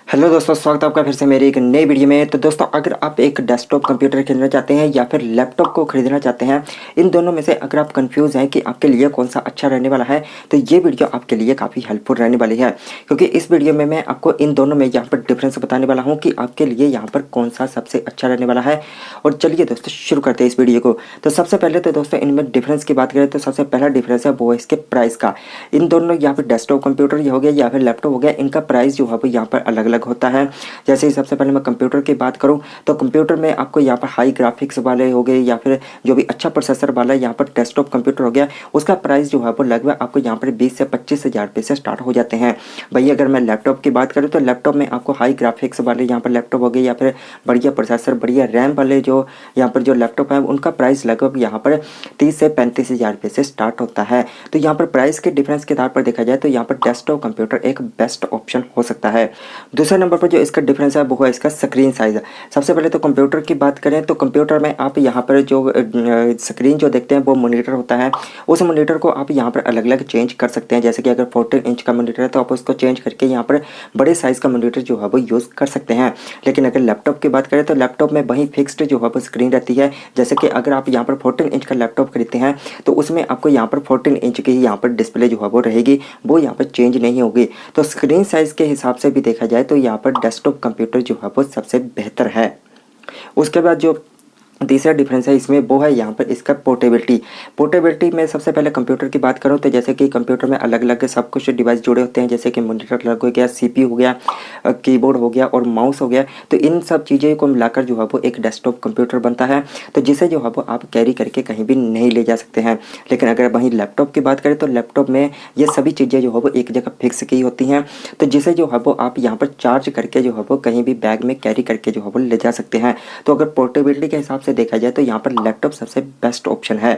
Hello दोस्तों, स्वागत है आपका फिर से मेरी एक नई वीडियो में। तो दोस्तों, अगर आप एक डेस्कटॉप कंप्यूटर खरीदना चाहते हैं या फिर लैपटॉप को खरीदना चाहते हैं, इन दोनों में से अगर आप कंफ्यूज हैं कि आपके लिए कौन सा अच्छा रहने वाला है, तो ये वीडियो आपके लिए काफ़ी हेल्पफुल रहने वाली है। क्योंकि इस वीडियो में मैं आपको इन दोनों में यहाँ पर डिफरेंस बताने वाला हूँ कि आपके लिए यहाँ पर कौन सा सबसे अच्छा रहने वाला है। और चलिए दोस्तों, शुरू करते हैं इस वीडियो को। तो सबसे पहले तो दोस्तों, इनमें डिफरेंस की बात करें तो सबसे पहला डिफरेंस है वो है इसके प्राइस का। इन दोनों यहाँ पर डेस्कटॉप कंप्यूटर हो गया या फिर लैपटॉप हो गया, इनका प्राइस जो है वो यहाँ पर अलग अलग होता है। जैसे ही सबसे पहले मैं कंप्यूटर की बात करूं तो कंप्यूटर में आपको यहाँ पर हाई ग्राफिक्स वाले हो गए या फिर जो भी अच्छा प्रोसेसर वाला यहाँ पर डेस्कटॉप कंप्यूटर हो गया, उसका प्राइस जो है वो लगभग आपको यहाँ पर 20 से 25 हज़ार रुपये से स्टार्ट हो जाते हैं। वही अगर मैं लैपटॉप की बात करूँ तो लैपटॉप में आपको हाई ग्राफिक्स वाले यहाँ पर लैपटॉप हो गए या फिर बढ़िया प्रोसेसर बढ़िया रैम वाले जो यहाँ पर जो लैपटॉप है, उनका प्राइस लगभग यहाँ पर 30 से 35 हज़ार रुपये से स्टार्ट होता है। तो यहाँ पर प्राइस के डिफरेंस के आधार पर देखा जाए तो यहाँ पर डेस्कटॉप कंप्यूटर एक बेस्ट ऑप्शन हो सकता है। दूसरे नंबर पर जो इसका डिफरेंस है वो है इसका स्क्रीन साइज़। सबसे पहले तो कंप्यूटर की बात करें तो कंप्यूटर में आप यहाँ पर जो स्क्रीन जो देखते हैं वो मॉनिटर होता है। उस मॉनिटर को आप यहाँ पर अलग अलग चेंज कर सकते हैं। जैसे कि अगर 14 इंच का मॉनिटर है तो आप उसको चेंज करके यहाँ पर बड़े साइज़ का मॉनिटर जो है वो यूज़ कर सकते हैं। लेकिन अगर लैपटॉप की बात करें तो लैपटॉप में वही फिक्स्ड जो है वो स्क्रीन रहती है। जैसे कि अगर आप यहाँ पर 14 इंच का लैपटॉप खरीदते हैं तो उसमें आपको यहाँ पर 14 इंच की यहाँ पर डिस्प्ले जो है वो रहेगी, वो यहाँ पर चेंज नहीं होगी। तो स्क्रीन साइज़ के हिसाब से भी देखा जाए तो यहाँ पर डेस्कटॉप कंप्यूटर जो है वो सबसे बेहतर है। उसके बाद जो तीसरा डिफरेंस है इसमें वो है यहाँ पर इसका पोर्टेबिलिटी में सबसे पहले कंप्यूटर की बात करूँ तो जैसे कि कंप्यूटर में अलग अलग सब कुछ डिवाइस जुड़े होते हैं। जैसे कि मॉनिटर अलग हो गया, सीपीयू हो गया, कीबोर्ड हो गया और माउस हो गया। तो इन सब चीज़ें को मिलाकर जो है वो एक डेस्कटॉप कंप्यूटर बनता है। तो जिसे जो है वो आप कैरी करके कहीं भी नहीं ले जा सकते हैं। लेकिन अगर वहीं लैपटॉप की बात करें तो लैपटॉप में ये सभी चीज़ें जो है वो एक जगह फिक्स की होती हैं। तो जिसे जो है वो आप यहाँ पर चार्ज करके जो है वो कहीं भी बैग में कैरी करके जो है वो ले जा सकते हैं। तो अगर पोर्टेबिलिटी के हिसाब से देखा जाए तो यहाँ पर लैपटॉप सबसे बेस्ट ऑप्शन है।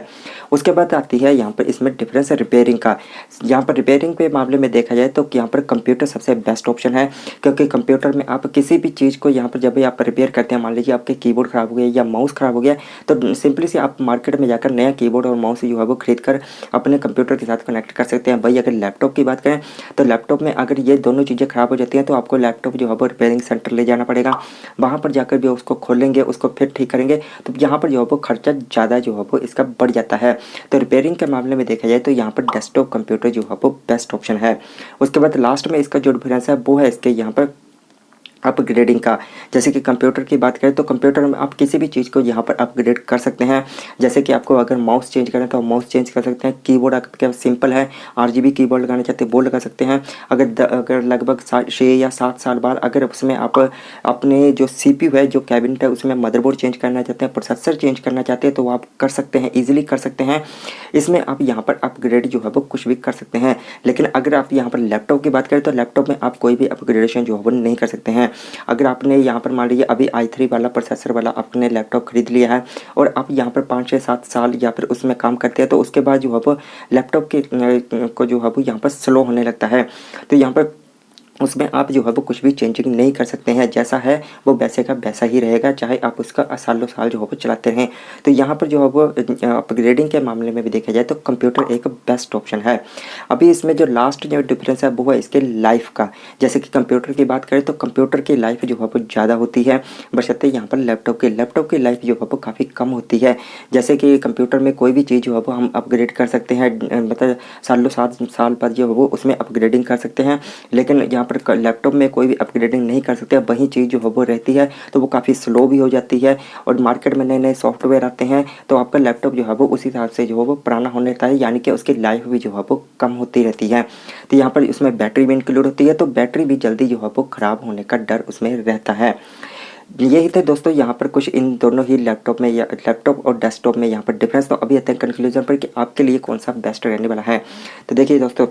उसके बाद आती है यहाँ पर इसमें डिफरेंस है रिपेयरिंग का। यहाँ पर रिपेयरिंग के मामले में देखा जाए तो यहाँ पर कंप्यूटर सबसे बेस्ट ऑप्शन है। क्योंकि कंप्यूटर में आप किसी भी चीज़ को यहाँ पर जब भी आप रिपेयर करते हैं, मान लीजिए आपके कीबोर्ड ख़राब हो गया या माउस ख़राब हो गया, तो सिंपली से आप मार्केट में जाकर नया कीबोर्ड और माउस जो है वो खरीद कर अपने कंप्यूटर के साथ कनेक्ट कर सकते हैं। वही अगर लैपटॉप की बात करें तो लैपटॉप में अगर ये दोनों चीज़ें ख़राब हो जाती हैं तो आपको लैपटॉप जो है वो रिपेयरिंग सेंटर ले जाना पड़ेगा। वहाँ पर जाकर भी उसको खोलेंगे, उसको फिर ठीक करेंगे, तो यहाँ पर जो है वो खर्चा ज़्यादा जो है वो इसका बढ़ जाता है। तो रिपेयरिंग के मामले में देखा जाए तो यहाँ पर डेस्कटॉप कंप्यूटर जो है वो बेस्ट ऑप्शन है। उसके बाद लास्ट में इसका जो डिफरेंस है वो है इसके यहाँ पर अपग्रेडिंग का। जैसे कि कंप्यूटर की बात करें तो कंप्यूटर में आप किसी भी चीज़ को यहाँ पर अपग्रेड कर सकते हैं। जैसे कि आपको अगर माउस चेंज करना है तो माउस चेंज कर सकते हैं। कीबोर्ड आपका सिंपल है, RGB कीबोर्ड लगाना चाहते हैं वो लगा सकते हैं। अगर लगभग 6 या 7 साल बाद अगर उसमें आप अपने जो CPU है, जो कैबिनेट है, उसमें मदरबोर्ड चेंज करना चाहते हैं, प्रोसेसर चेंज करना चाहते हैं, तो वो आप कर सकते हैं, ईजिली कर सकते हैं। इसमें आप यहाँ पर अपग्रेड जो है वो कुछ भी कर सकते हैं। लेकिन अगर आप यहाँ पर लैपटॉप की बात करें तो लैपटॉप में आप कोई भी अपग्रेडेशन जो है वो नहीं कर सकते हैं। अगर आपने यहाँ पर मान लीजिए अभी i3 वाला प्रोसेसर वाला आपने लैपटॉप खरीद लिया है और आप यहाँ पर 5 से 7 साल या फिर उसमें काम करते हैं, तो उसके बाद जो है वो लैपटॉप के को जो है वो यहाँ पर स्लो होने लगता है। तो यहाँ पर उसमें आप जो है वो कुछ भी चेंजिंग नहीं कर सकते हैं। जैसा है वो वैसे का वैसा ही रहेगा, चाहे आप उसका सालों साल जो है वो चलाते रहें। तो यहाँ पर जो है वो अपग्रेडिंग के मामले में भी देखा जाए तो कंप्यूटर एक बेस्ट ऑप्शन है। अभी इसमें जो लास्ट जो डिफरेंस है वो है इसके लाइफ का। जैसे कि कंप्यूटर की बात करें तो कंप्यूटर की लाइफ जो है वो ज़्यादा होती है, बशर्ते यहाँ पर लैपटॉप की लाइफ जो है वो काफ़ी कम होती है। जैसे कि कंप्यूटर में कोई भी चीज़ जो है वो हम अपग्रेड कर सकते हैं, मतलब सालों 7 साल पर जो है वो उसमें अपग्रेडिंग कर सकते हैं। लेकिन यहाँ पर लैपटॉप में कोई भी अपग्रेडिंग नहीं कर सकते। वही चीज़ जो है वो रहती है तो वो काफ़ी स्लो भी हो जाती है। और मार्केट में नए नए सॉफ्टवेयर आते हैं तो आपका लैपटॉप जो है वो उस हिसाब से जो है वो पुराना होने लगता है, यानी कि उसकी लाइफ भी जो है वो कम होती रहती है। तो यहाँ पर उसमें बैटरी भी इंक्लूड होती है, तो बैटरी भी जल्दी जो है वो ख़राब होने का डर उसमें रहता है। यही थे दोस्तों यहाँ पर कुछ इन दोनों ही लैपटॉप में या लैपटॉप और डेस्कटॉप में यहाँ पर डिफरेंस। तो अभी आते हैं कंक्लूजन पर कि आपके लिए कौन सा बेस्ट रहने वाला है। तो देखिए दोस्तों,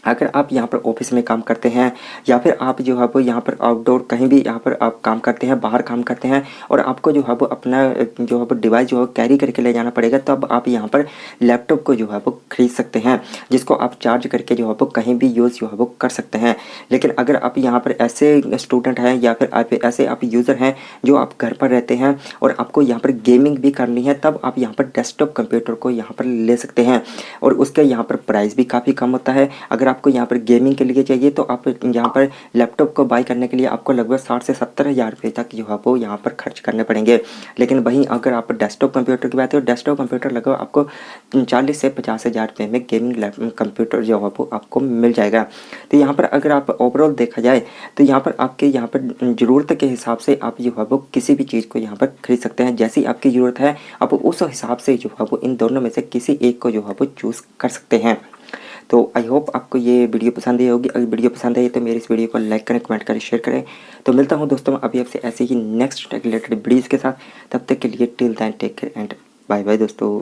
अगर आप यहाँ पर ऑफिस में काम करते हैं या फिर आप जो है वो यहाँ पर आउटडोर कहीं भी यहाँ पर आप काम करते हैं, बाहर काम करते हैं और आपको जो है वो अपना जो है वो डिवाइस जो है कैरी करके ले जाना पड़ेगा, तब आप यहाँ पर लैपटॉप को जो है वो खरीद सकते हैं, जिसको आप चार्ज करके जो है वो कहीं भी यूज़ जो है वो कर सकते हैं। लेकिन अगर आप यहाँ पर ऐसे स्टूडेंट हैं या फिर ऐसे आप यूज़र हैं जो आप घर पर रहते हैं और आपको यहाँ पर गेमिंग भी करनी है, तब आप यहाँ पर डेस्कटॉप कंप्यूटर को यहाँ पर ले सकते हैं। और उसका यहाँ पर प्राइस भी काफ़ी कम होता है। अगर अगर आपको यहाँ पर गेमिंग के लिए चाहिए तो आप यहाँ पर लैपटॉप को बाई करने के लिए आपको लगभग 60 से 70 हज़ार रुपये तक जो है वो यहाँ पर खर्च करने पड़ेंगे। लेकिन वहीं अगर आप डेस्कटॉप कंप्यूटर की बात करें, डेस्कटॉप कंप्यूटर लगभग आपको 40 से 50 हज़ार रुपये में गेमिंग कंप्यूटर जो है वो आपको मिल जाएगा। तो यहाँ पर अगर आप ओवरऑल देखा जाए तो यहाँ पर आपके यहाँ पर ज़रूरत के हिसाब से आप जो है वो किसी भी चीज़ को यहाँ पर खरीद सकते हैं। जैसी आपकी ज़रूरत है आप उस हिसाब से जो है वो इन दोनों में से किसी एक को जो है वो चूज़ कर सकते हैं। तो आई होप आपको ये वीडियो पसंद आई होगी। अगर वीडियो पसंद आई तो मेरे इस वीडियो को लाइक करें, कमेंट करें, शेयर करें। तो मिलता हूँ दोस्तों अभी आपसे ऐसे ही नेक्स्ट टेक रिलेटेड वीडियोज़ के साथ। तब तक के लिए till then take care and bye bye दोस्तों।